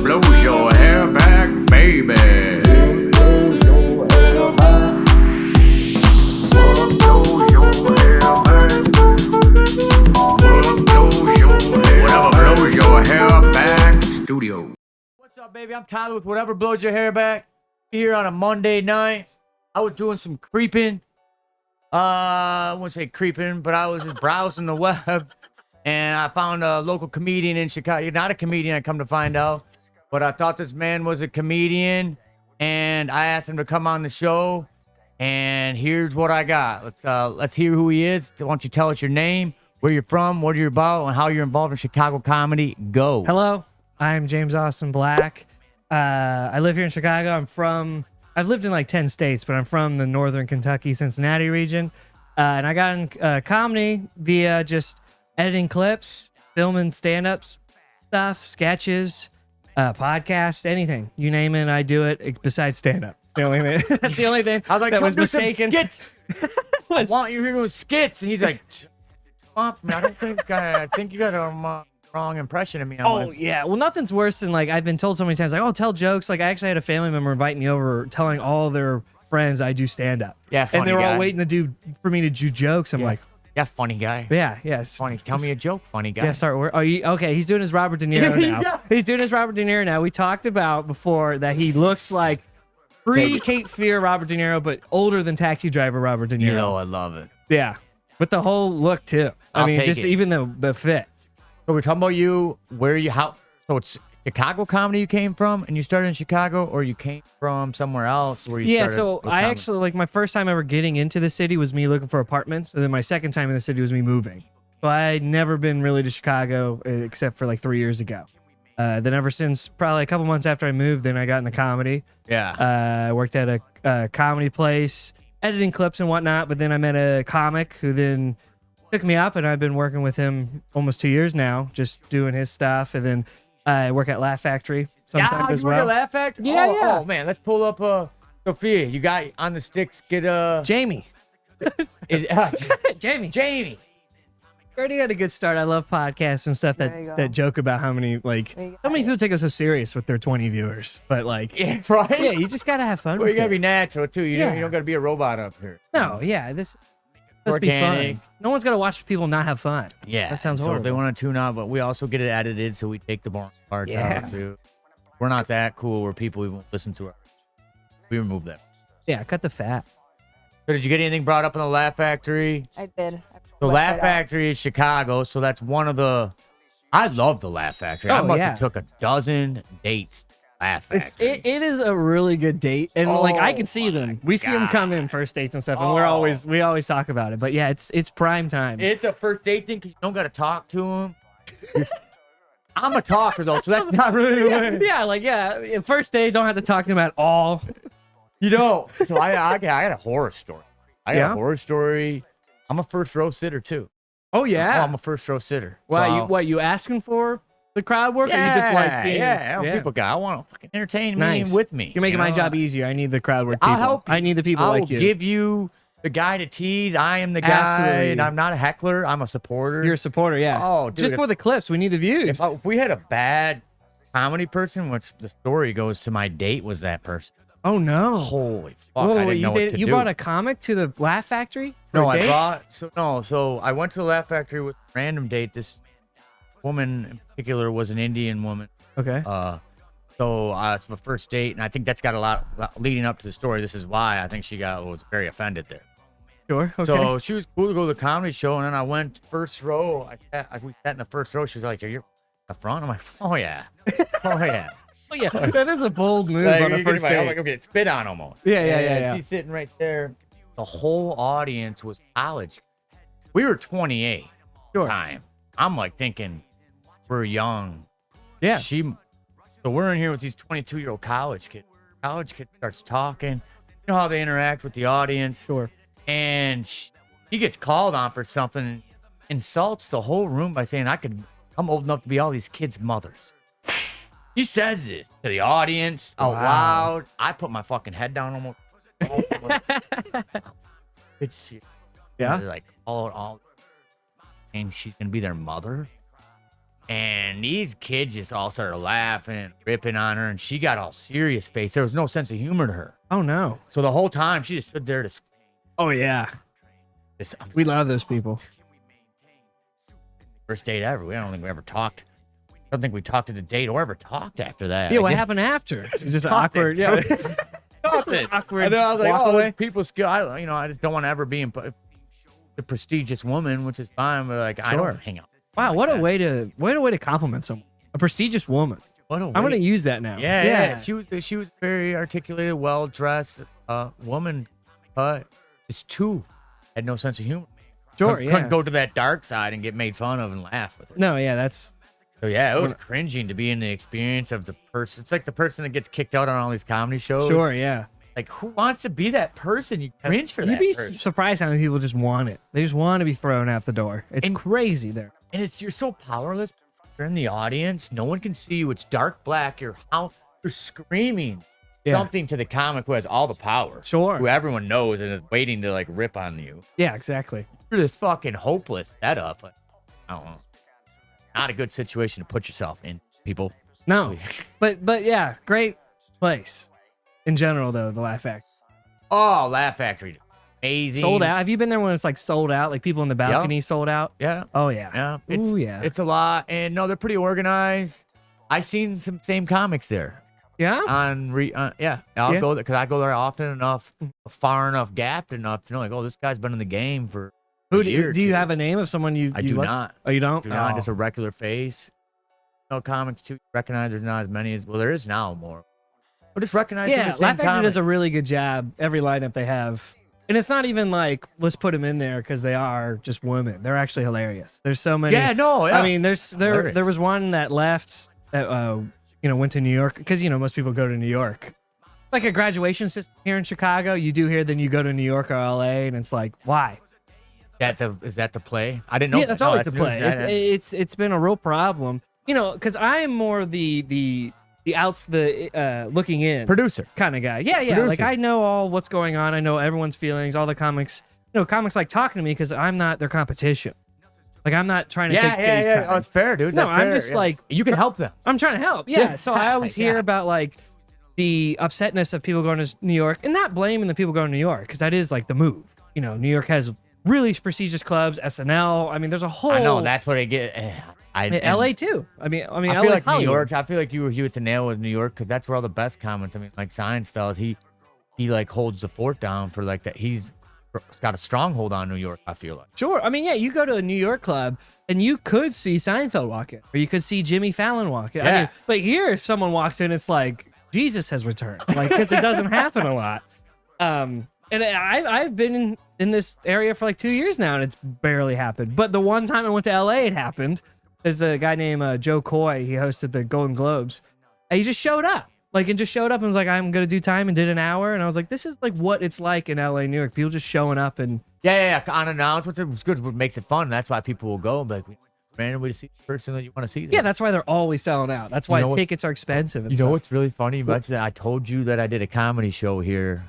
blows your hair back, baby? Whatever blows your hair back, studio. What's up, baby? I'm Tyler with Whatever Blows Your Hair Back. Here on a Monday night. I was doing some creeping. I wouldn't say creeping, but I was just browsing the web, and I found a local comedian in Chicago. Not a comedian, I come to find out, but I thought this man was a comedian, and I asked him to come on the show. And here's what I got. Let's hear who he is. Why don't you tell us your name, where you're from, what you're about, and how you're involved in Chicago comedy. Go. Hello, I'm James Austin Black. I live here in Chicago. I've lived in like 10 states, but I'm from the northern Kentucky, Cincinnati region. And I got in comedy via just editing clips, filming stand-ups, stuff, sketches, podcasts, anything. You name it, I do it, besides stand-up. That's the only thing I was like, that was do some mistaken. skits. I want you here doing skits. And he's like, off me. I think you got a wrong impression of me. I'm like, Yeah. Well, nothing's worse than like I've been told so many times, like, oh, tell jokes. Like I actually had a family member invite me over, telling all their friends I do stand up. Yeah, funny and they were guy. all waiting for me to do jokes. I'm like, yeah, funny guy. yeah. Funny. Tell me a joke, funny guy. Yeah, start. Okay, he's doing his Robert De Niro now. Yeah. He's doing his Robert De Niro now. We talked about before that he looks like pre-Cape Fear Robert De Niro, but older than Taxi Driver Robert De Niro. You know, I love it. Yeah, with the whole look too. I'll I mean, take just it. even the fit. So we're talking about you, so it's Chicago comedy you came from, and you started in Chicago, or you came from somewhere else where you started? So with I comedy? actually, like, my first time ever getting into the city was me looking for apartments, and then my second time in the city was me moving. So I'd never been really to Chicago except for like 3 years ago. Then ever since, probably a couple months after I moved, then I got into comedy. Yeah. I worked at a comedy place, editing clips and whatnot, but then I met a comic who then took me up, and I've been working with him almost 2 years now, just doing his stuff. And then I work at Laugh Factory sometimes as you work well. at Laugh Factory? Yeah, oh, yeah. Oh, man, let's pull up Sophia. You got on the sticks, get Jamie. Jamie. Jamie. Already had a good start. I love podcasts and stuff that joke about how many people take us so serious with their 20 viewers. But like, Yeah, right? yeah, you just gotta have fun. Well, with you gotta it. be natural, too. You Yeah. don't gotta be a robot up here. No, yeah, this must Organic. be fun. No one's gonna watch people not have fun. Yeah. That sounds so horrible. if they want to tune out, but we also get it edited, so we take the boring parts Yeah. out, too. We're not that cool where people even listen to it. We remove that. Yeah, cut the fat. So did you get anything brought up in the Laugh Factory? I did. The Website Laugh out. Factory is Chicago, so that's one of the. I love the Laugh Factory. I Oh, must yeah. have took a dozen dates. Laugh Factory. It is a really good date, and like I Oh can see my them. We see them come in first dates and stuff, and we always talk about it. But yeah, it's prime time. It's a first date thing because you don't got to talk to him. I'm a talker though, so that's not really the way. yeah. First date, don't have to talk to them at all. You know. So I got a horror story. I got Yeah? a horror story. I'm a first row sitter too. Oh yeah. Oh, I'm a first row sitter. Wow, So you asking for the crowd work, or you just like seeing? People I want to fucking entertain Nice. me with me. You're making you my know? job easier. I need the crowd work people. I'll help you. I need the people I will like you. give you the guy to tease. I am the guy, Absolutely. and I'm not a heckler. I'm a supporter. You're a supporter, yeah. Oh, dude, just if- for the clips, we need the views. If we had a bad comedy person, which the story goes to my date was that person. Oh no! Holy fuck! Whoa, I didn't know what to you do. brought a comic to the Laugh Factory? For no, a I date? brought so I went to the Laugh Factory with a random date. This woman in particular was an Indian woman. Okay. So it's my first date, and I think that's got a lot leading up to the story. This is why I think she was very offended there. Sure. Okay. So she was cool to go to the comedy show, and then I went first row. We sat in the first row. She was like, "Are you in the front?" I'm like, "Oh yeah, oh yeah." oh yeah, that is a bold move Like, on a you're first like, date. I'm like, okay, spit on almost. Yeah, yeah, And yeah. She's sitting right there. The whole audience was college. We were 28 time. I'm like thinking we're young. Yeah. So we're in here with these 22-year-old college kids. College kid starts talking. You know how they interact with the audience. Sure. And he gets called on for something and insults the whole room by saying, I'm old enough to be all these kids' mothers. He says this to the audience out loud. I put my fucking head down almost. Good shit. Yeah. They're like, all, and she's gonna be their mother. And these kids just all started laughing, ripping on her, and she got all serious face. There was no sense of humor to her. Oh no. So the whole time she just stood there to. Oh yeah. We love those people. First date ever. I don't think we ever talked. I don't think we talked at a date or ever talked after that. Yeah, what happened after? Just awkward. Yeah. Awkward. I know, I was like, walk oh, away. people skill. I just don't want to ever be the prestigious woman, which is fine. But like, I don't hang out. Wow, like what a that. way to compliment someone. A prestigious woman. What a way. I'm gonna use that now. Yeah. She was very articulated, well dressed woman, but just had no sense of humor. Sure, Couldn't go to that dark side and get made fun of and laugh with it. No, yeah, that's. So yeah, it was cringing to be in the experience of the person. It's like the person that gets kicked out on all these comedy shows. Sure, yeah. Like, who wants to be that person? You cringe for that. You'd be person. surprised how many people just want it. They just want to be thrown out the door. It's crazy there. And you're so powerless. You're in the audience. No one can see you. It's dark black. You're screaming something to the comic who has all the power. Sure. Who everyone knows and is waiting to like rip on you. Yeah, exactly. You're this fucking hopeless setup. Like, I don't know. Not a good situation to put yourself in, people. No, but yeah, great place in general though. The Laugh Factory. Oh, Laugh Factory. Amazing. Sold out. Have you been there when it's like sold out? Like people in the balcony sold out? Yeah. Oh yeah. Yeah. It's a lot. And no, they're pretty organized. I seen some same comics there. Yeah. I'll go there because I go there often enough, far enough, gapped enough to know like, oh, this guy's been in the game for Who a year or do you two. have a name of someone you? I you do like? not. Oh, you don't? Do not. Just a regular face. No comics too. Recognize there's not as many as there is now more. But just recognize Yeah, the same Laugh Factory comics. does a really good job. Every lineup they have. And it's not even like, let's put them in there because they are just women. They're actually hilarious. There's so many. Yeah, no, yeah. I mean, there was one that left that, went to New York because, most people go to New York. Like a graduation system here in Chicago. You do here, then you go to New York or LA, and it's like, why? Is that the play? I didn't know. Yeah, that's always the news. play. It's been a real problem. Because I am more the looking in Producer. kind of guy. Yeah. Producer. Like I know all what's going on. I know everyone's feelings. All the comics. Comics like talking to me because I'm not their competition. Like I'm not trying to take stage time. Oh, it's fair, dude. No, That's I'm fair. just like you can help them. I'm trying to help. Yeah. So I always hear about like the upsetness of people going to New York and not blaming the people going to New York because that is like the move. New York has really prestigious clubs, SNL. I mean, there's a whole. I know that's what I get. LA too. I mean, I feel LA's like Hollywood. New York. I feel like you hit the nail with New York because that's where all the best comments. I mean, like Seinfeld, he like holds the fort down for like that. He's got a stronghold on New York. I feel like. Sure. I mean, yeah, you go to a New York club and you could see Seinfeld walk in, or you could see Jimmy Fallon walk in. Yeah. I mean, but here, if someone walks in, it's like Jesus has returned, like because it doesn't happen a lot. And I've been in this area for like 2 years now, and it's barely happened. But the one time I went to LA, it happened. There's a guy named Joe Coy. He hosted the Golden Globes. And he just showed up. And was like, I'm going to do time and did an hour. And I was like, this is like what it's like in LA, New York. People just showing up and. Yeah. On announcements, it was good. What makes it fun. That's why people will go. Like, randomly to see the person that you want to see. Yeah, that's why they're always selling out. That's why tickets are expensive. You know what's really funny about that? I told you that I did a comedy show here.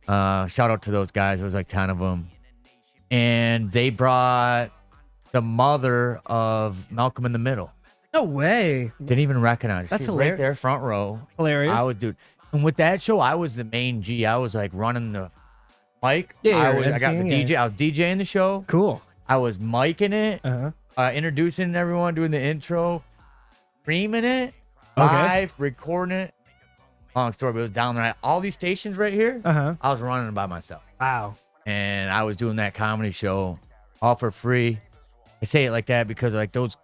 Shout out to those guys. It was like 10 of them. And they brought the mother of Malcolm in the Middle. No way. Didn't even recognize her. That's She was hilarious. right there, front row. Hilarious. I was, dude. And with that show, I was the main G. I was like running the mic. Yeah, I you're got the emceeing, DJ. I was DJing the show. Cool. I was micing it, introducing everyone, doing the intro, streaming it, live, recording it. Long story, but it was down there. All these stations right here, I was running by myself. Wow. And I was doing that comedy show all for free. I say it like that because like those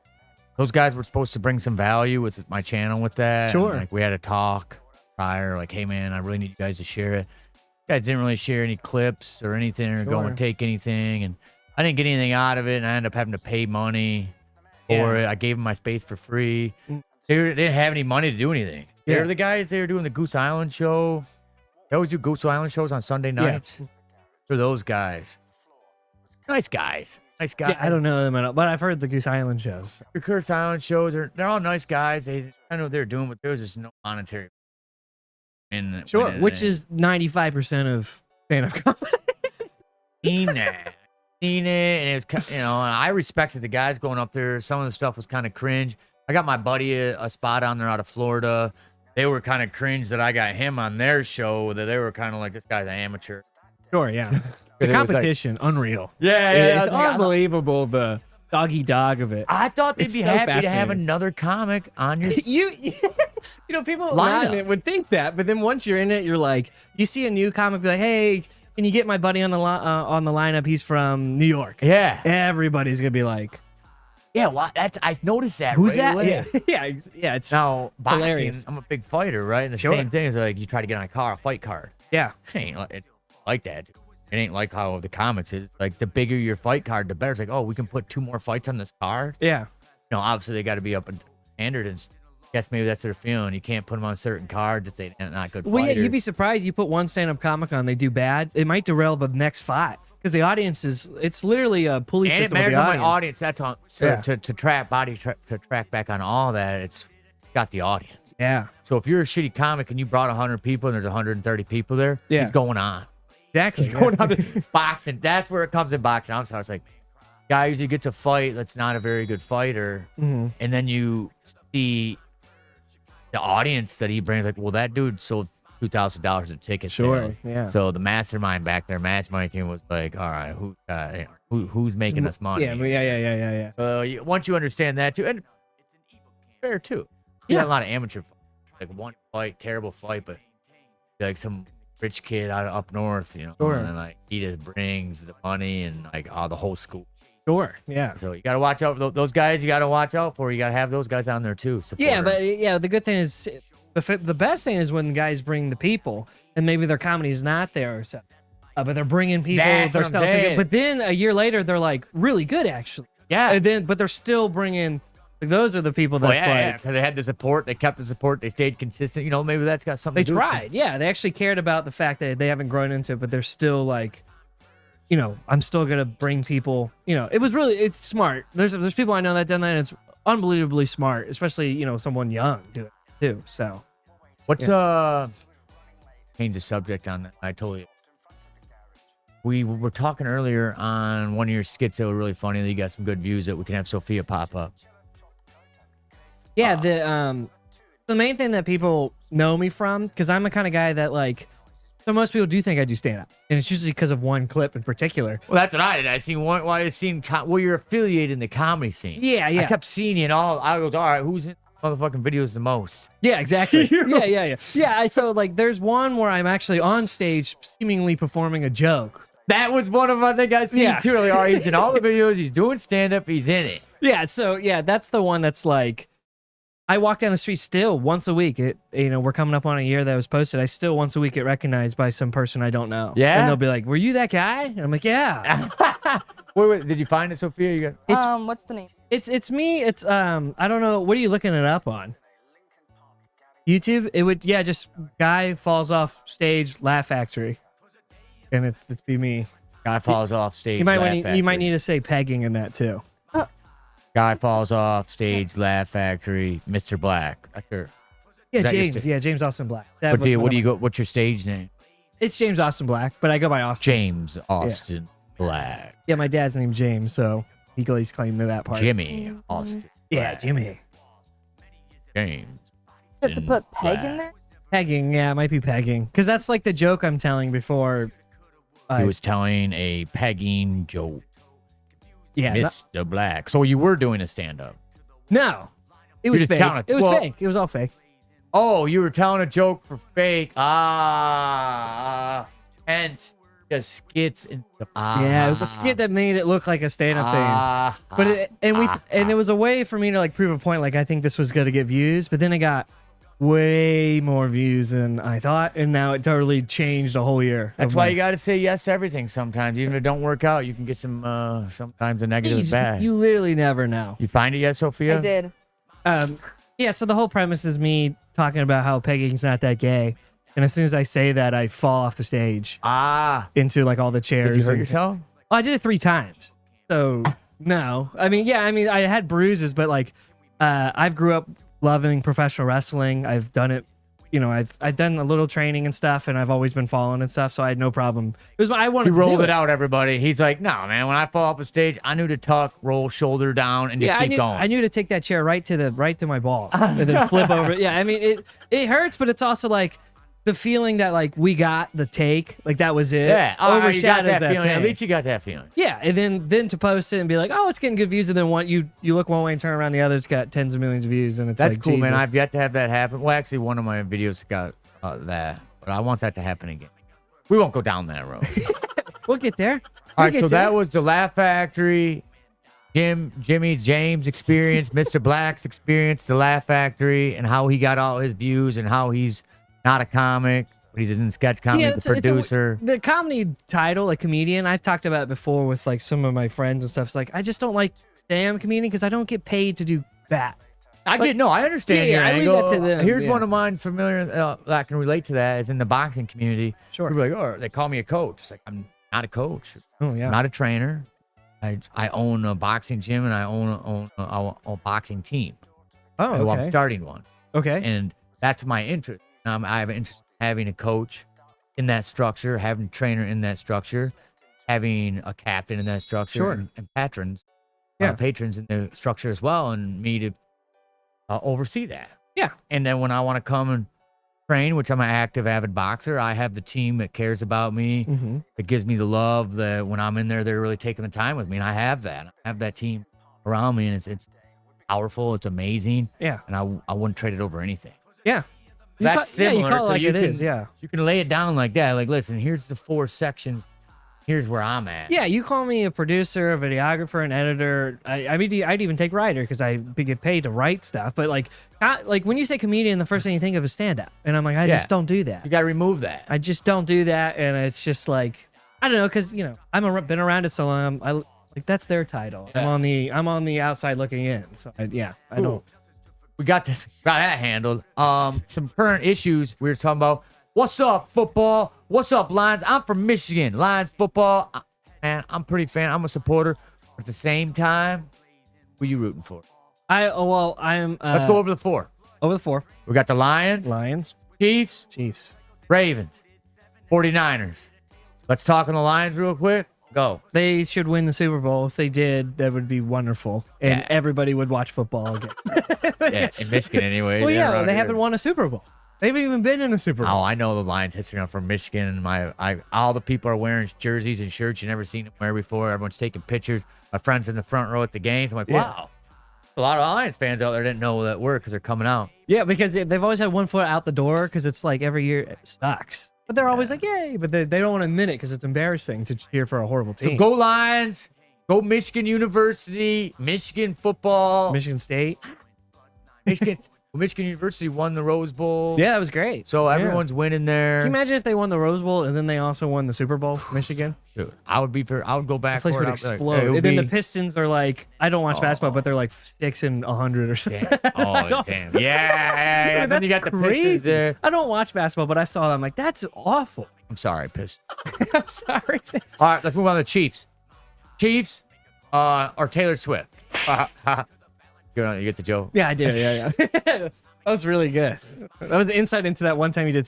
guys were supposed to bring some value with my channel with that. Sure. And, like we had a talk prior, like, hey man, I really need you guys to share it. You guys didn't really share any clips or anything or go and take anything. And I didn't get anything out of it. And I ended up having to pay money for it. I gave them my space for free. They didn't have any money to do anything. Yeah. They're the guys, they were doing the Goose Island show. They always do Goose Island shows on Sunday nights. For those guys. Nice guys. Nice guys. Yeah, I don't know them at all, but I've heard the Goose Island shows. The Goose Island shows, they're all nice guys. I know what they're doing, but there was just no monetary. Which is 95% of stand-up comedy. Seen it, and it was, and I respected the guys going up there. Some of the stuff was kind of cringe. I got my buddy a spot on there out of Florida. They were kind of cringe that I got him on their show. That they were kind of like, this guy's an amateur. Sure, yeah. The It was like- competition, unreal. Yeah, It's unbelievable, the doggy dog of it. I thought they'd It's be so happy to have fascinating. another comic on your. You know, people Lineup. not in it would think that, but then once you're in it, you're like, you see a new comic, be like, hey, can you get my buddy on the lineup? He's from New York. Yeah, Everybody's gonna be like, yeah. What? That's I noticed that. who's right that? away. Yeah. It's Now, boxing, hilarious. I'm a big fighter, right? And the Sure. same thing is like you try to get on a fight card. yeah. It ain't like that. It ain't like how the comics is. Like the bigger your fight card, the better. It's like, oh, we can put 2 more fights on this card. Yeah. You know, obviously they got to be up and standard, and I guess maybe that's their feeling. You can't put them on certain cards if they're not good Well, yeah, fighters. you'd be surprised. You put one stand-up comic on, they do bad. It might derail the next 5 because the audience it's literally a pulley and it system of matters the on audience. my audience. That's on Yeah. to track to track back on all that. It's got the audience. Yeah, So if you're a shitty comic and you brought 100 people and there's 130 people there, Yeah. it's going on. exactly. It's going on. Boxing. That's where it comes in boxing. I was like, guy usually gets a fight that's not a very good fighter, Mhm. and then you see the audience that he brings. Like, well, that dude sold $2,000 in tickets. Sure, yeah. So the mastermind back there, matchmaking, was like, all right, who's making us money? Yeah. So once you understand that too, and it's fair too. You got a lot of amateur fights. Like one fight, terrible fight, but like some rich kid out of up north, you know, Sure. and like he just brings the money and like the whole school. Sure, yeah. So you got to watch out for those guys. You got to watch out for. You got to have those guys on there too. Yeah, supporters. but yeah, the good thing is the best thing is when guys bring the people and maybe their comedy's not there or something, but they're bringing people. That's They're what I'm selling tickets. saying. But then a year later, they're like really good actually. yeah. And then, but they're still bringing. Like, those are the people Well, that's yeah, like because they had the support. They kept the support. They stayed consistent. You know, maybe that's got something they to do with it. tried. Yeah, they actually cared about the fact that they haven't grown into it, but they're still like, you know, I'm still gonna bring people. You know, it's smart. There's people I know that done that. And it's unbelievably smart, especially someone young do it too. So What's change the subject on that? I totally. We were talking earlier on one of your skits that were really funny. That you got some good views that we can have Sophia pop up. yeah, the main thing that people know me from, because I'm the kind of guy that like. So most people do think I do stand up, and it's usually because of one clip in particular. Well, that's what I did. I seen one. Well, I seen. Well, you're affiliated in the comedy scene. Yeah. I kept seeing you in all. I goes, all right, who's in motherfucking videos the most? Yeah, exactly. Yeah. So like, there's one where I'm actually on stage, seemingly performing a joke. That was one of them. I think I seen Yeah. too. Like, all right, he's in all the videos. He's doing stand up. He's in it. Yeah. So yeah, that's the one that's like, I walk down the street still once a week. We're coming up on a year that was posted. I still once a week get recognized by some person I don't know. Yeah? And they'll be like, "Were you that guy?" And I'm like, "Yeah." Wait, did you find it, Sophia? You got. What's the name? It's me. It's I don't know. What are you looking it up on? YouTube? It would just guy falls off stage, Laugh Factory, and it's be me. Guy falls off stage. You might Laugh you might Factory. need to say pegging in that too. Guy falls off stage. Laugh Factory. Mr. Black. Sure. Yeah, Is that your James. Yeah, James Austin Black. What do you go? What's your stage name? It's James Austin Black, but I go by Austin. James Austin Black. Yeah, my dad's named James, so he lays claim to that part. Jimmy Austin. Yeah, Black. Jimmy. James. To put peg in there? Pegging, yeah, it might be pegging, because that's like the joke I'm telling before. He was telling a pegging joke. Yeah, Mr. Black. So you were doing a stand-up. no, it was just fake. telling it. It was Well- fake. It was all fake. Oh, you were telling a joke for fake. Hence the skits and the Yeah, it was a skit that made it look like a stand-up thing. But it was a way for me to like prove a point. Like, I think this was gonna get views, but then it got way more views than I thought, and now it totally changed a whole year. That's why you got to say yes to everything sometimes. Even if it don't work out, you can get some sometimes a negative back. you literally never know. You find it yet, Sophia? I did. Yeah, so the whole premise is me talking about how pegging's not that gay, and as soon as I say that, I fall off the stage into like all the chairs. Did you hurt and- yourself? Well, I did it 3 times. So no, I mean, I had bruises, but like, I've grew up loving professional wrestling. I've done it I've done a little training and stuff, and I've always been falling and stuff, so I had no problem. I He wanted to rolled do it out, everybody. He's like, no, man. When I fall off the stage, I knew to tuck, roll, shoulder down, and just Yeah, keep going. I knew to take that chair right to my balls and then flip over. Yeah, I mean it hurts, but it's also like the feeling that like we got the take, like that was it. Yeah, you got overshadows that feeling. At pain. least you got that feeling. Yeah, and then to post it and be like, oh, it's getting good views, and then you look one way and turn around the other, it's got tens of millions of views, and it's That's like, cool, man. Jesus. I've yet to have that happen. Well, actually, one of my videos got that, but I want that to happen again. We won't go down that road. We'll get there. All right, so that was the Laugh Factory, Jimmy James experience, Mr. Black's experience, the Laugh Factory, and how he got all his views, and how he's not a comic, but he's in sketch comedy, he's a producer. The comedy title, like comedian, I've talked about it before with like some of my friends and stuff. It's like I just don't like stand comedian because I don't get paid to do that. I understand your I leave angle. that to them, Here's yeah. one of mine familiar that I can relate to that is in the boxing community. Sure. People are like, oh, they call me a coach. It's like, I'm not a coach. Oh yeah. I'm not a trainer. I own a boxing gym and I own a boxing team. Oh, So I'm okay. starting one. Okay. And that's my interest. I have an interest in having a coach in that structure, having a trainer in that structure, having a captain in that structure, Sure. and patrons, Yeah. patrons in the structure as well, and me to oversee that. Yeah. And then when I want to come and train, which I'm an active, avid boxer, I have the team that cares about me, Mm-hmm. that gives me the love, that when I'm in there, they're really taking the time with me. And I have that. I have that team around me, and it's powerful. It's amazing. Yeah. And I wouldn't trade it over anything. Yeah. That's similar. Yeah, you call it so like you it can, is. Yeah. You can lay it down like that. Like, listen, here's the 4 sections. Here's where I'm at. Yeah, you call me a producer, a videographer, an editor. I mean, I'd even take writer because I get paid to write stuff. But like when you say comedian, the first thing you think of is stand up, and I'm like, I just don't do that. You got to remove that. I just don't do that, and it's just like I don't know, because I've been around it so long. Like that's their title. Yeah. I'm on the outside looking in. So I Cool. don't. We got that handled. Some current issues we were talking about. What's up, football? What's up, Lions? I'm from Michigan. Lions football. Man, I'm pretty fan. I'm a supporter. But at the same time, who you rooting for? I'm. Let's go over the 4. over the 4. We got the Lions, Lions, Chiefs, Chiefs. Ravens, 49ers. Let's talk on the Lions real quick. Go. They should win the Super Bowl. If they did, that would be wonderful, and Yeah. everybody would watch football again. Yeah, in Michigan anyway. Well, They're yeah, around they here. haven't won a Super Bowl. They haven't even been in a Super Bowl. Oh, I know the Lions history. I'm from Michigan, and all the people are wearing jerseys and shirts you never seen them wear before. Everyone's taking pictures. My friends in the front row at the games. I'm like, Yeah. wow. A lot of Lions fans out there didn't know that word because they're coming out. Yeah, because they've always had one foot out the door because it's like every year it sucks. But they're always like, yay. But they don't want to admit it because it's embarrassing to cheer for a horrible So team. go Lions. Go Michigan University. Michigan football. Michigan State. Michigan University won the Rose Bowl. Yeah, that was great. So Yeah. everyone's winning there. Can you imagine if they won the Rose Bowl and then they also won the Super Bowl, Michigan? Dude, I would go The back place for would it. I'd be like, explode. hey, it would and then the be- Pistons are like, I don't watch basketball, but they're like 6-100 or something. Damn. Oh, damn. Yeah. Dude, Then you got that's the Pistons crazy. there. I don't watch basketball, but I saw them. Like, that's awful. I'm sorry, Pistons. I'm sorry. All right, let's move on to the Chiefs. Chiefs or Taylor Swift. You get the joke? Yeah, I do. Yeah. That was really good. That was insight into that one time you did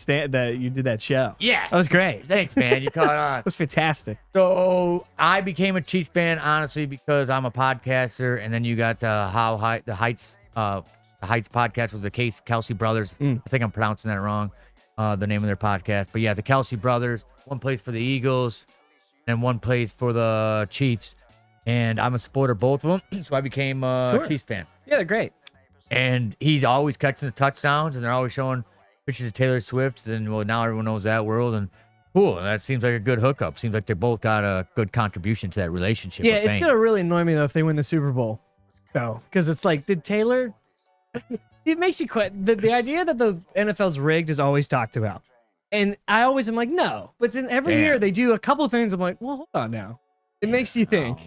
that show. Yeah. That was great. That Thanks, man. You caught on. was fantastic. So I became a Chiefs fan, honestly, because I'm a podcaster, and then you got the Heights podcast with the Kelsey brothers. I think I'm pronouncing that wrong, the name of their podcast. But yeah, the Kelsey brothers. One plays for the Eagles, and one plays for the Chiefs. And I'm a supporter of both of them, so I became a Sure. Chiefs fan. Yeah, they're great. And he's always catching the touchdowns, and they're always showing pictures of Taylor Swift. And well, now everyone knows that world. And cool, that seems like a good hookup. Seems like they both got a good contribution to that relationship. Yeah, of it's fame. gonna really annoy me though if they win the Super Bowl, though, because it's like, did Taylor? It makes you quit. The idea that the NFL's rigged is always talked about, and I always am like, no. But then every year they do a couple things. I'm like, well, hold on now. It makes you think.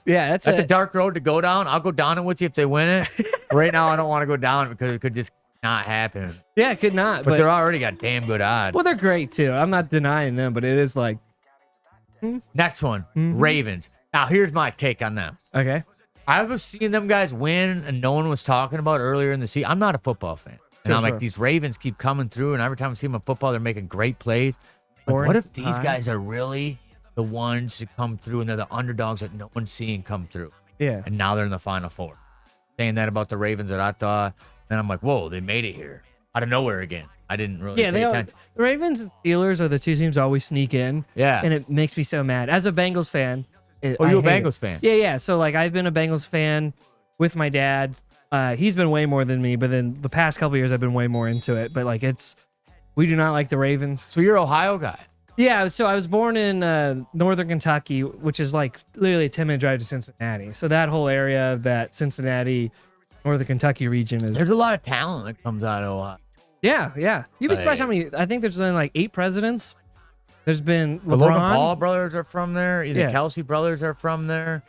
Yeah, that's a dark road to go down. I'll go down it with you if they win it. Right now, I don't want to go down it because it could just not happen. Yeah, it could not. But they're already got damn good odds. Well, they're great too. I'm not denying them, but it is like, Next one, Mm-hmm. Ravens. Now, here's my take on them. okay. I've seen them guys win, and no one was talking about earlier in the season. I'm not a football fan. And I'm sure. like, these Ravens keep coming through, and every time I see them in football, they're making great plays. Like, Scoring what if these high. guys are really the ones to come through, and they're the underdogs that no one's seeing come through? Yeah. And now they're in the Final Four. Saying that about the Ravens that I thought, then I'm like, whoa, they made it here out of nowhere again. I didn't really Yeah, pay the attention. Ravens and Steelers are the two teams that always sneak in. Yeah. And it makes me so mad. As a Bengals fan. Oh, you're a hate it. Bengals fan? Yeah, yeah. So, like, I've been a Bengals fan with my dad. He's been way more than me, but then the past couple years, I've been way more into it. But, like, we do not like the Ravens. So you're an Ohio guy. Yeah, so I was born in northern Kentucky, which is, like, literally a 10-minute drive to Cincinnati. So that whole area of that Cincinnati, northern Kentucky region is... There's a lot of talent that comes out of Ohio. Yeah, yeah. You'd be surprised how Like- many... I think there's been, like, 8 presidents. There's been The Logan LeBron. Paul brothers are from there. Either Yeah. Kelsey brothers are from there.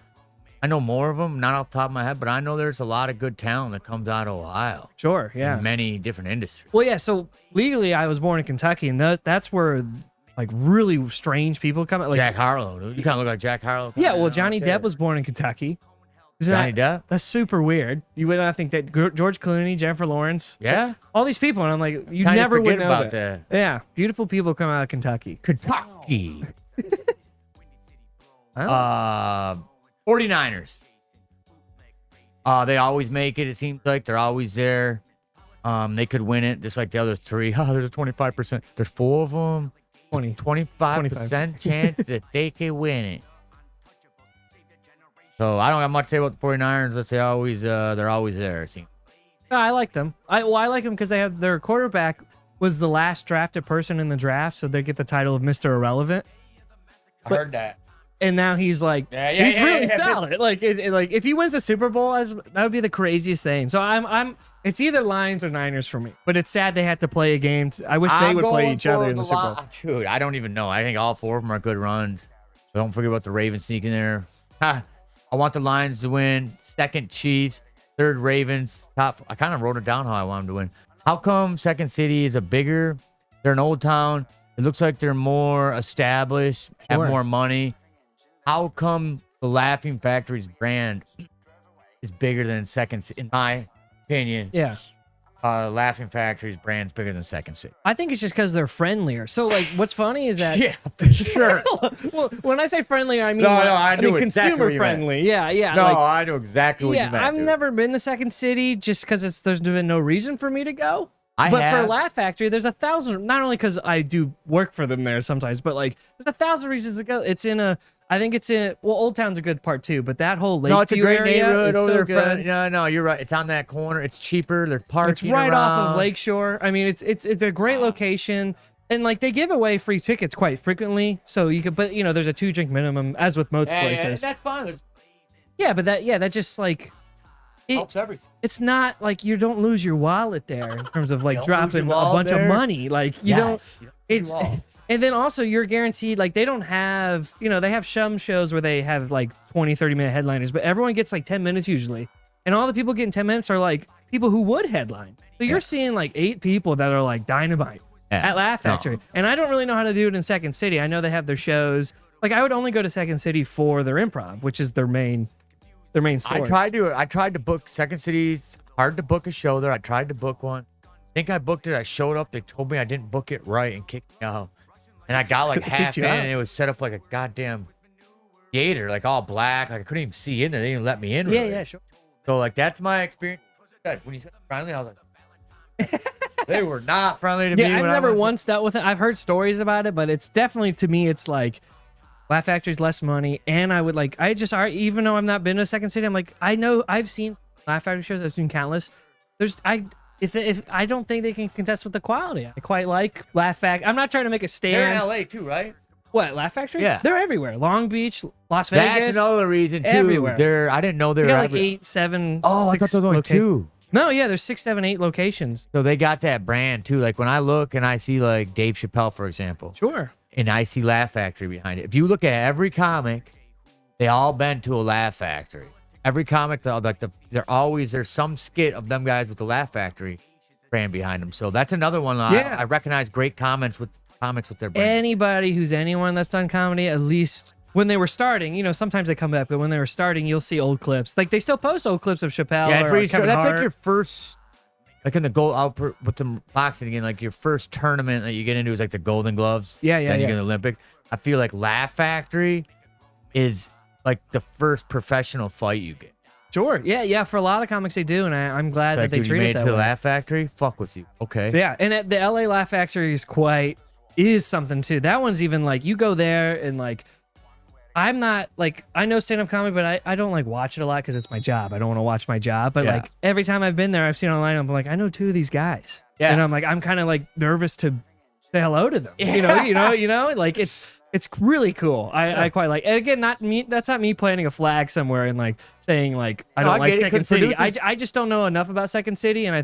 I know more of them, not off the top of my head, but I know there's a lot of good talent that comes out of Ohio. Sure, yeah. In many different industries. Well, yeah, so legally I was born in Kentucky, and that's where, like, really strange people come out. Like, Jack Harlow, dude. You kind of look like Jack Harlow. yeah, well, Johnny Depp was born in Kentucky. Isn't Johnny that, Depp? That's super weird. You would not think that George Clooney, Jennifer Lawrence, Yeah? all these people, and I'm like, you Kinda never would forget know about that. that. Yeah, beautiful people come out of Kentucky. Kentucky. Oh. 49ers. They always make it. It seems like they're always there. They could win it just like the other 3. Oh, there's a 25%. There's 4 of them. 25% chance that they can win it. So I don't have much to say about the 49ers. Let's say they're always there. It seems. No, I like them. I like them because they have their quarterback was the last drafted person in the draft, so they get the title of Mr. Irrelevant. I heard that. And now he's like, he's really solid. Like, like if he wins a Super Bowl, that would be the craziest thing. So it's either Lions or Niners for me. But it's sad they had to play a game. I wish they would play each other in the Super Bowl. Dude, I don't even know. I think all 4 of them are good runs. But don't forget about the Ravens sneaking there. I want the Lions to win. 2nd Chiefs. 3rd Ravens. Top. I kind of wrote it down how I want them to win. How come Second City is they're an old town. It looks like they're more established, have Sure. more money. How come the Laughing Factory's brand is bigger than in my opinion? Yeah. Laughing Factory's brand's bigger than Second City. I think it's just because they're friendlier. So, like, what's funny is that... Yeah, for sure. Well, when I say friendlier, I mean, I knew exactly consumer what you meant. friendly. Yeah, yeah. No, like, I know exactly what you meant. I've dude. never been to Second City just because there's been no reason for me to go. I But have. for Laugh Factory, there's 1,000. Not only because I do work for them there sometimes, but like there's 1,000 reasons to go. I think it's in. Well, Old Town's a good part too, but that whole Lakeview No, it's a great area neighborhood is over so there. good. No, you're right. It's on that corner. It's cheaper. There's parking. It's right off of around. Lakeshore. I mean, it's a great location, and like they give away free tickets quite frequently, so you could. But there's a 2-drink minimum, as with most Yeah, places. that's fine. It Yeah, but that just like helps everything. it's not like you don't lose your wallet there in terms of like don't lose dropping your a wallet bunch of there. money. Like you Yes. don't. It's and then also you're guaranteed like they don't have they have some shows where they have like 20-30 minute headliners, but everyone gets like 10 minutes usually, and all the people getting 10 minutes are like people who would headline. So you're seeing like 8 people that are like dynamite Yeah. at Laugh No. Factory, and I don't really know how to do it in Second City. I know they have their shows. Like I would only go to Second City for their improv, which is their main source. I tried to book Second City. It's hard to book a show there. I tried to book one. I think I booked it. I showed up. They told me I didn't book it right and kicked me out. And I got like Kicked half you in, out? and it was set up like a goddamn theater, like all black. Like I couldn't even see in there. They didn't let me in. Yeah, really. yeah, sure. So like that's my experience. When you said friendly, I was like, they were not friendly to me. Yeah, I've when I never went. once dealt with it. I've heard stories about it, but it's definitely to me, it's like Laugh Factory's less money, and I would like even though I've not been to Second City, I'm like I know I've seen Laugh Factory shows. I've seen countless. If I don't think they can contest with the quality. I quite like Laugh Factory. I'm not trying to make a They're in stand. LA too, right? What Laugh Factory? Yeah. They're everywhere. Long Beach, Las Vegas. That's another reason too. everywhere. I didn't know they They were got like every- 8, 7. Oh, I thought 6 there was only locations. 2. No, yeah, there's 6, 7, 8 locations. So they got that brand too. Like when I look and I see like Dave Chappelle, for example, Sure. and I see Laugh Factory behind it. If you look at every comic, they all been to a Laugh Factory. Every comic, there's some skit of them guys with the Laugh Factory brand behind them. So that's another one. Yeah. I recognize great comics with their brand. Anybody who's anyone that's done comedy, at least when they were starting, sometimes they come back, but when they were starting, you'll see old clips. Like they still post old clips of Chappelle Yeah, it's or pretty Kevin that's Hart. like your first Like in the gold, with the boxing again, like your first tournament that you get into is like the Golden Gloves. Yeah. Then you get the Olympics. I feel like Laugh Factory is like the first professional fight you get. Sure. Yeah. For a lot of comics, they do, and I'm glad that Like, they dude, you treat made it that to the way. Laugh Factory. Fuck with you. Okay. Yeah, and at the LA Laugh Factory is something too. That one's even like you go there and like I'm not like I know stand-up comedy, but I don't like watch it a lot because it's my job. I don't want to watch my job. But Yeah. like every time I've been there, I've seen online. I'm like, I know two of these guys. Yeah. And I'm kind of like nervous to say hello to them. Yeah. You know, like it's really cool. I quite like. And again, not me. That's not me planting a flag somewhere and like saying like I No, don't I like get it, Second 'cause City. producers- I just don't know enough about Second City, and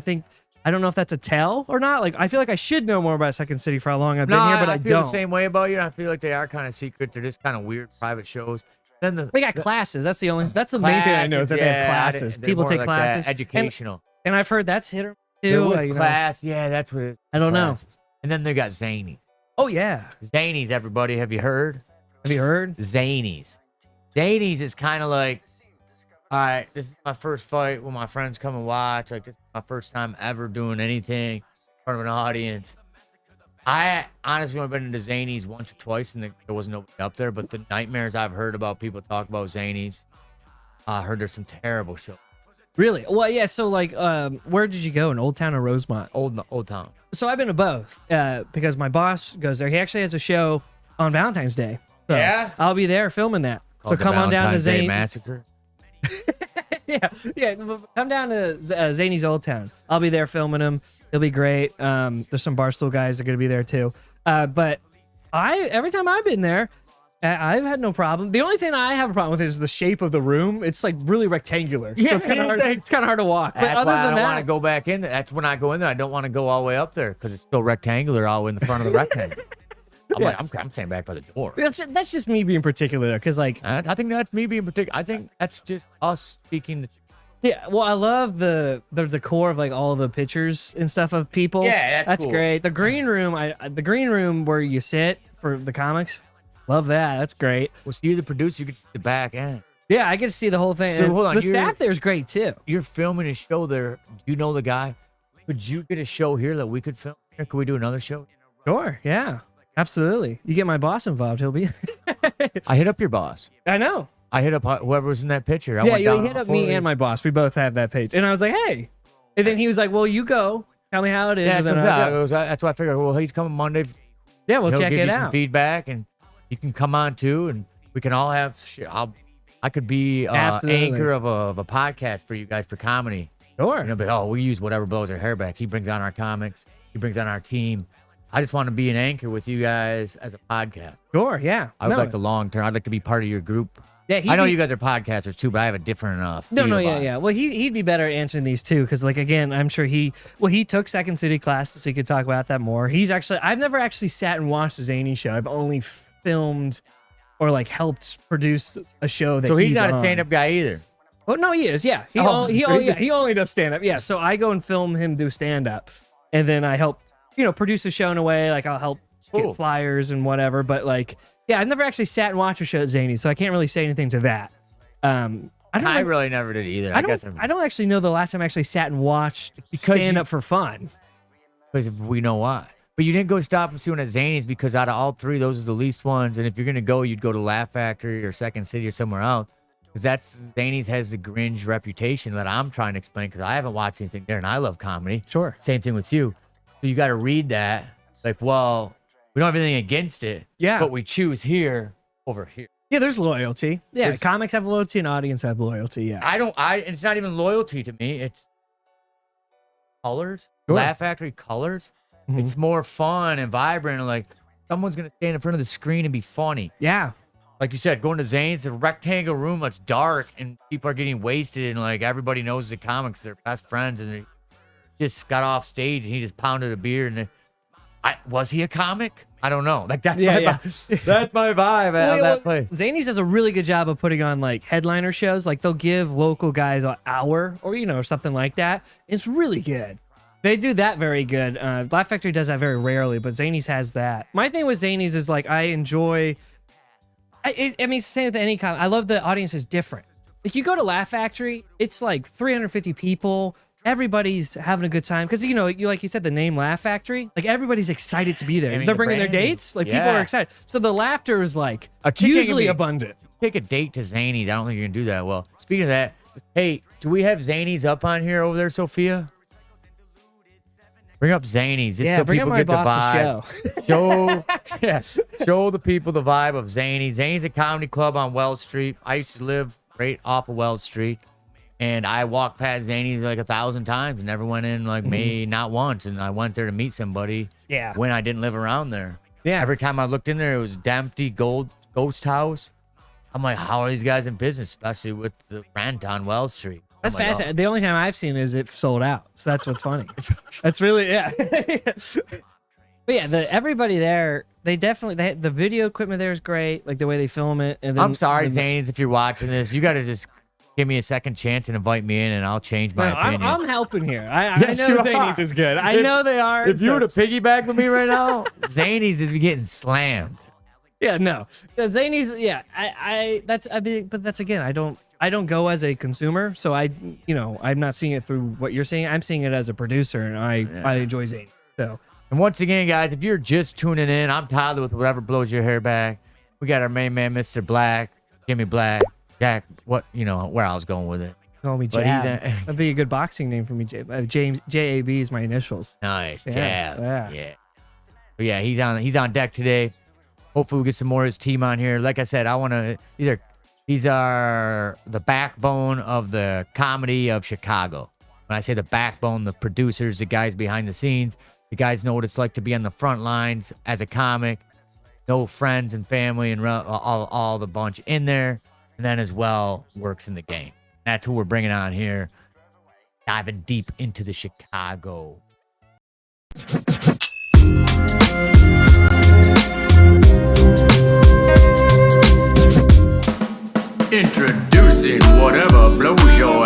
I don't know if that's a tell or not. Like I feel like I should know more about Second City for how long I've been here, but I feel don't. the same way about you. I feel like they are kind of secret. They're just kind of weird private shows. Then They got classes. That's the main thing I know is that they have classes. They're People more take like classes. that, educational. And I've heard that's hit or They're too. with You know. class. Yeah, that's what it is. I don't know. Classes. And then they got Zanies. Oh yeah. Zanies, everybody. Have you heard? Have you heard? Zanies. Zanies is kind of like, all right, this is my first fight when my friends come and watch. Like, this is my first time ever doing anything in front of an audience. I honestly only been into Zanies once or twice, and there wasn't nobody up there. But the nightmares I've heard about people talk about Zanies, I heard there's some terrible shows. Really? Well, yeah. So like, where did you go in Old Town or Rosemont? Old Town. So I've been to both because my boss goes there. He actually has a show on Valentine's Day. So Yeah? I'll be there filming that. So Called the come on down to Valentine's Day Zane. Massacre. yeah. Come down to Zany's Old Town. I'll be there filming him. It'll be great. There's some Barstool guys that are gonna be there too. But every time I've been there, I've had no problem. The only thing I have a problem with is the shape of the room. It's like really rectangular. Yeah, So it's kind of hard. It's kind of hard to walk. But That's other why I than don't want that, to go back in there. That's when I go in there. I don't want to go all the way up there because it's still rectangular all the way in the front of the rectangle. I'm staying back by the door. that's just me being particular because like I think that's me being particular. I think that's just us speaking the yeah, well, I love the decor of like all the pictures and stuff of people. Yeah, that's cool. great. The green room, the green room where you sit for the comics, love that. That's great. Well, so you're the producer. You get to see the back end. Yeah, I get to see the whole thing. So, And hold on, the you're- staff there is great too. You're filming a show there. Do you know the guy? Could you get a show here that we could film here? Could we do another show? Sure, yeah, absolutely. You get my boss involved, he'll be. I hit up your boss. I know. I hit up whoever was in that picture. I Yeah, went you down hit up before me they- and my boss. We both have that page, and I was like, hey, and then he was like, well, you go. Tell me how it is. Yeah, and that's, then what I'll go. that's why I figured. Well, he's coming Monday. Yeah, we'll He'll check give it you some out. feedback, and you can come on too, and we can all have. I could be Absolutely. anchor of a podcast for you guys for comedy. Sure. You know, but we use whatever blows our hair back. He brings on our comics. He brings on our team. I just want to be an anchor with you guys as a podcast. Sure. Yeah. I would like the long term. I'd like to be part of your group. Yeah, I know you guys are podcasters too, but I have a different No, feel yeah, about it. yeah. Well, he'd be better at answering these too, because like again, I'm sure he took Second City classes, so he could talk about that more. I've never actually sat and watched a Zany show. I've only filmed or like helped produce a show that So he's not a on. stand-up guy either. Oh no, he is. Yeah, he only does stand up. Yeah, so I go and film him do stand up, and then I help produce a show in a way. Like I'll help Cool. get flyers and whatever. But like, yeah, I've never actually sat and watched a show at Zany, so I can't really say anything to that. I don't. I know- really never did either. I guess don't. I don't actually know the last time I actually sat and watched because stand you- up for fun. because we know why. But you didn't go stop and see one at Zany's because out of all three, those are the least ones. And if you're gonna go, you'd go to Laugh Factory or Second City or somewhere else. Because Zany's has the Gringe reputation that I'm trying to explain because I haven't watched anything there and I love comedy. Sure. Same thing with you. So you got to read that. Like, well, we don't have anything against it. Yeah. But we choose here over here. Yeah, there's loyalty. Yeah, There's- comics have loyalty and audience have loyalty. Yeah. It's not even loyalty to me. It's colors. Sure. Laugh Factory colors. Mhm. It's more fun and vibrant. And like someone's going to stand in front of the screen and be funny. Yeah. Like you said, going to Zane's, a rectangle room that's dark and people are getting wasted and like everybody knows the comics, they're best friends, and they just got off stage and he just pounded a beer and was he a comic? I don't know. Like that's Yeah, my yeah. vibe. That's my vibe at that place. Zany's does a really good job of putting on like headliner shows. Like they'll give local guys an hour or something like that. It's really good. They do that very good. Laugh Factory does that very rarely, but Zany's has that. My thing with Zany's is like I enjoy. I mean, it's the same with any comic. I love the audience is different. Like you go to Laugh Factory, it's like 350 people. everybody's having a good time because you like you said, the name Laugh Factory, like everybody's excited to be there. I mean, They're the bringing their branding. dates, like people Yeah. are excited. So the laughter is like A chick ain't gonna usually be- abundant. Take a date to Zany's. I don't think you're gonna do that well. Speaking of that, hey, do we have Zany's up on here over there, Sophia? Bring up Zany's just Yeah, so bring up people my get the boss's vibe. Show the people the vibe of Zany's. Zany's a comedy club on Wells Street. I used to live right off of Wells Street, and I walked past Zany's like 1,000 times and never went in like me not once. And I went there to meet somebody. Yeah. When I didn't live around there. Yeah. Every time I looked in there, it was an empty ghost house. I'm like, how are these guys in business, especially with the rent on Wells Street? That's I'm like, fascinating. The only time I've seen is it sold out. So that's what's funny. That's really, yeah. But yeah, everybody there, the video equipment there is great. Like the way they film it. And then, I'm sorry, Zanies, if you're watching this. You got to just give me a second chance and invite me in, and I'll change my opinion. I'm helping here. I Yes, know you Zanies are. is good. I know they are. If you so- were to piggyback with me right now, Zanies is getting slammed. Yeah, no. The Zanies, yeah. But that's again, I don't go as a consumer, so I'm not seeing it through what you're seeing. I'm seeing it as a producer, and I enjoy Zanies. So And once again, guys, if you're just tuning in, I'm Tyler with Whatever Blows Your Hair Back. We got our main man, Mr. Black, Jimmy Black, Jack. Where I was going with it. call me But he's Jab. That'd be a good boxing name for me. James JAB is my initials. Nice, Yeah, Jab. yeah. But yeah, he's on deck today. Hopefully, we get some more of his team on here. Like I said, I want to these are the backbone of the comedy of Chicago. When I say the backbone, the producers, the guys behind the scenes, the guys know what it's like to be on the front lines as a comic. Know friends and family and all the bunch in there, and then as well works in the game. That's who we're bringing on here, diving deep into the Chicago. Introducing Whatever Blows Your